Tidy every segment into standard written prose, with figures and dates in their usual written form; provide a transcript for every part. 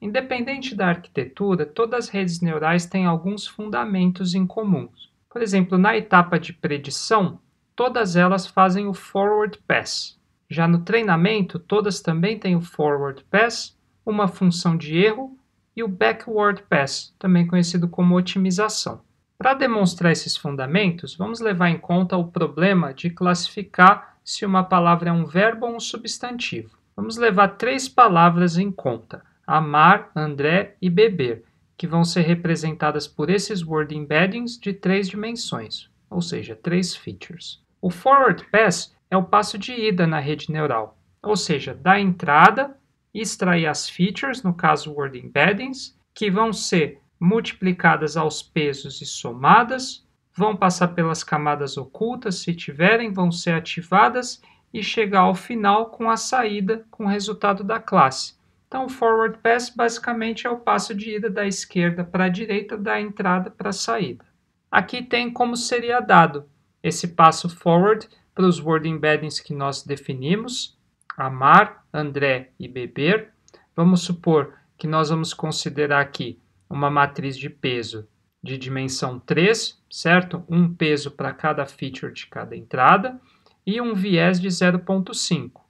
Independente da arquitetura, todas as redes neurais têm alguns fundamentos em comum. Por exemplo, na etapa de predição, todas elas fazem o forward pass. Já no treinamento, todas também têm o forward pass, uma função de erro e o backward pass, também conhecido como otimização. Para demonstrar esses fundamentos, vamos levar em conta o problema de classificar se uma palavra é um verbo ou um substantivo. Vamos levar 3 palavras em conta: amar, André e beber, que vão ser representadas por esses word embeddings de 3 dimensões, ou seja, 3 features. O forward pass é o passo de ida na rede neural, ou seja, da entrada, extrair as features, no caso word embeddings, que vão ser multiplicadas aos pesos e somadas, vão passar pelas camadas ocultas, se tiverem, vão ser ativadas e chegar ao final com a saída, com o resultado da classe. Então, o forward pass basicamente é o passo de ida da esquerda para a direita, da entrada para a saída. Aqui tem como seria dado esse passo forward para os word embeddings que nós definimos, amar, André e beber. Vamos supor que nós vamos considerar aqui uma matriz de peso de dimensão 3, certo? Um peso para cada feature de cada entrada e um viés de 0,5.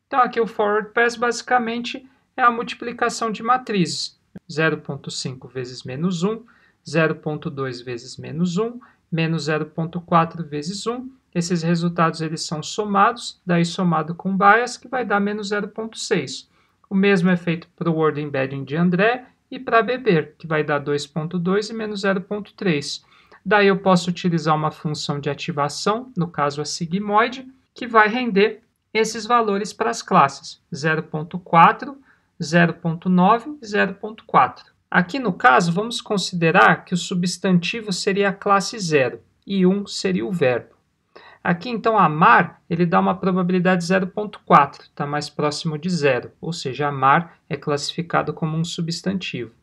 Então, aqui o forward pass basicamente é a multiplicação de matrizes. 0,5 vezes menos 1, 0,2 vezes menos 1, menos 0,4 vezes 1. Esses resultados eles são somados, daí somado com bias, que vai dar menos 0,6. O mesmo é feito para o word embedding de André e para beber, que vai dar 2,2 e menos 0,3. Daí eu posso utilizar uma função de ativação, no caso a sigmoide, que vai render esses valores para as classes 0,4, 0,9 e 0,4. Aqui no caso, vamos considerar que o substantivo seria a classe 0 e 1 seria o verbo. Aqui, então, amar, ele dá uma probabilidade 0,4, está mais próximo de 0, ou seja, amar é classificado como um substantivo.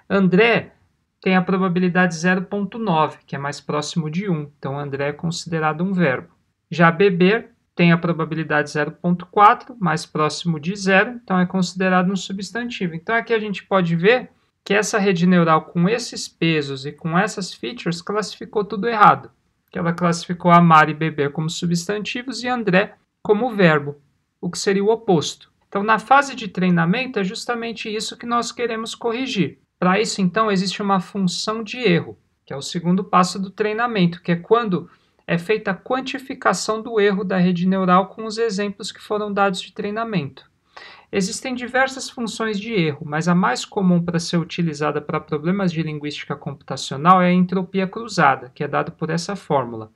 André tem a probabilidade 0,9, que é mais próximo de 1, então André é considerado um verbo. Já beber tem a probabilidade 0,4, mais próximo de 0, então é considerado um substantivo. Então aqui a gente pode ver que essa rede neural com esses pesos e com essas features classificou tudo errado. Que ela classificou amar e beber como substantivos e André como verbo, o que seria o oposto. Então, na fase de treinamento, é justamente isso que nós queremos corrigir. Para isso, então, existe uma função de erro, que é o segundo passo do treinamento, que é quando é feita a quantificação do erro da rede neural com os exemplos que foram dados de treinamento. Existem diversas funções de erro, mas a mais comum para ser utilizada para problemas de linguística computacional é a entropia cruzada, que é dada por essa fórmula.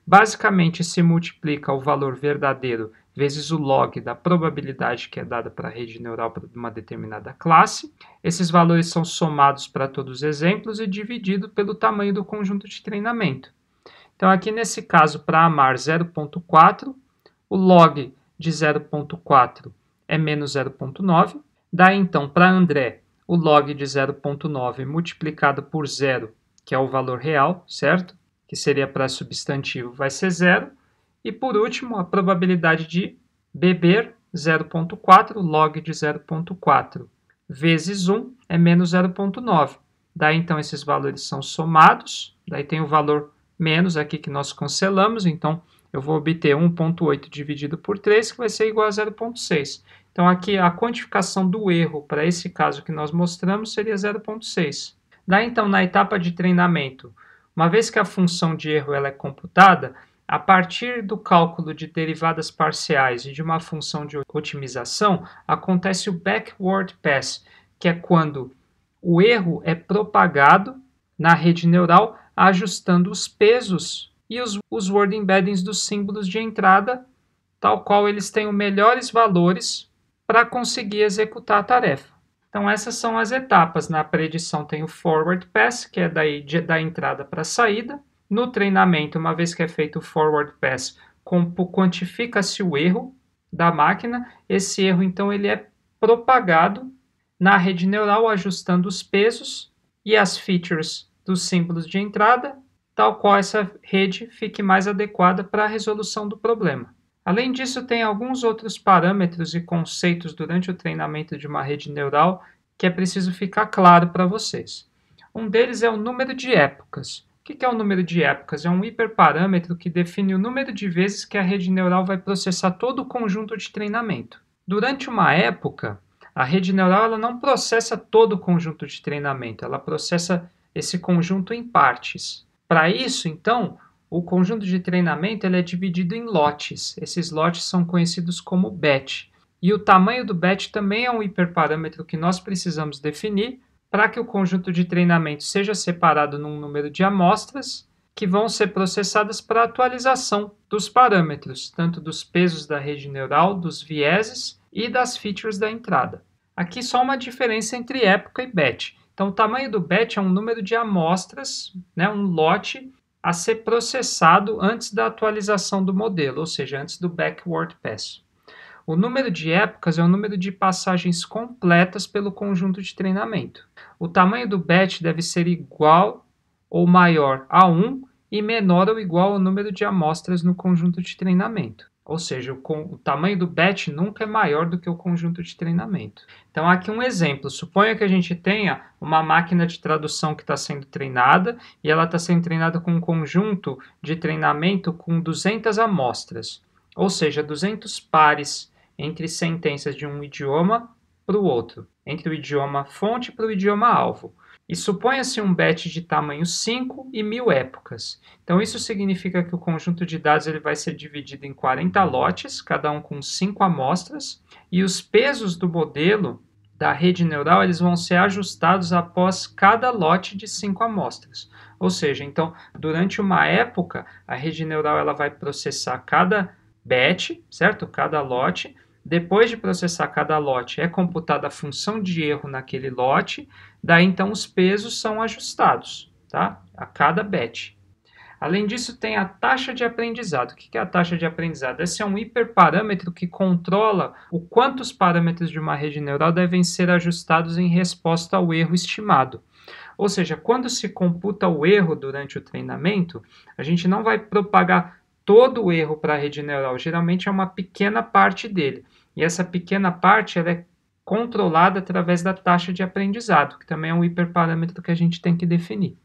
Basicamente, se multiplica o valor verdadeiro vezes o log da probabilidade que é dada para a rede neural para uma determinada classe. Esses valores são somados para todos os exemplos e dividido pelo tamanho do conjunto de treinamento. Então, aqui nesse caso, para amar 0,4, o log de 0,4 é menos 0,9. Daí, então, para André, o log de 0,9 multiplicado por 0, que é o valor real, certo? Que seria para substantivo, vai ser 0. E, por último, a probabilidade de beber, 0,4, log de 0,4 vezes 1 é menos 0,9. Daí, então, esses valores são somados. Daí tem o valor menos aqui que nós cancelamos. Então, eu vou obter 1,8 dividido por 3, que vai ser igual a 0,6. Então, aqui a quantificação do erro para esse caso que nós mostramos seria 0,6. Daí, então, na etapa de treinamento, uma vez que a função de erro ela é computada, a partir do cálculo de derivadas parciais e de uma função de otimização, acontece o backward pass, que é quando o erro é propagado na rede neural, ajustando os pesos e os word embeddings dos símbolos de entrada, tal qual eles tenham melhores valores para conseguir executar a tarefa. Então, essas são as etapas. Na predição tem o forward pass, que é da entrada para a saída. No treinamento, uma vez que é feito o forward pass, quantifica-se o erro da máquina. Esse erro, então, ele é propagado na rede neural, ajustando os pesos e as features dos símbolos de entrada, tal qual essa rede fique mais adequada para a resolução do problema. Além disso, tem alguns outros parâmetros e conceitos durante o treinamento de uma rede neural que é preciso ficar claro para vocês. Um deles é o número de épocas. O que é o número de épocas? É um hiperparâmetro que define o número de vezes que a rede neural vai processar todo o conjunto de treinamento. Durante uma época, a rede neural ela não processa todo o conjunto de treinamento, ela processa esse conjunto em partes. Para isso, então, o conjunto de treinamento ele é dividido em lotes. Esses lotes são conhecidos como batch. E o tamanho do batch também é um hiperparâmetro que nós precisamos definir para que o conjunto de treinamento seja separado num número de amostras que vão ser processadas para atualização dos parâmetros, tanto dos pesos da rede neural, dos vieses e das features da entrada. Aqui só uma diferença entre época e batch. Então, o tamanho do batch é um número de amostras, um lote a ser processado antes da atualização do modelo, ou seja, antes do backward pass. O número de épocas é o número de passagens completas pelo conjunto de treinamento. O tamanho do batch deve ser igual ou maior a 1 e menor ou igual ao número de amostras no conjunto de treinamento. Ou seja, o tamanho do batch nunca é maior do que o conjunto de treinamento. Então, aqui um exemplo. Suponha que a gente tenha uma máquina de tradução que está sendo treinada e ela está sendo treinada com um conjunto de treinamento com 200 amostras, ou seja, 200 pares entre sentenças de um idioma para o outro, entre o idioma fonte para o idioma alvo. E suponha-se um batch de tamanho 5 e 1000 épocas. Então, isso significa que o conjunto de dados ele vai ser dividido em 40 lotes, cada um com 5 amostras, e os pesos do modelo da rede neural eles vão ser ajustados após cada lote de 5 amostras. Ou seja, então, durante uma época, a rede neural ela vai processar cada batch, certo? Cada lote. Depois de processar cada lote, é computada a função de erro naquele lote, daí então os pesos são ajustados, tá? A cada batch. Além disso, tem a taxa de aprendizado. O que é a taxa de aprendizado? Esse é um hiperparâmetro que controla o quanto os parâmetros de uma rede neural devem ser ajustados em resposta ao erro estimado. Ou seja, quando se computa o erro durante o treinamento, a gente não vai propagar todo o erro para a rede neural, geralmente é uma pequena parte dele. E essa pequena parte ela é controlada através da taxa de aprendizado, que também é um hiperparâmetro que a gente tem que definir.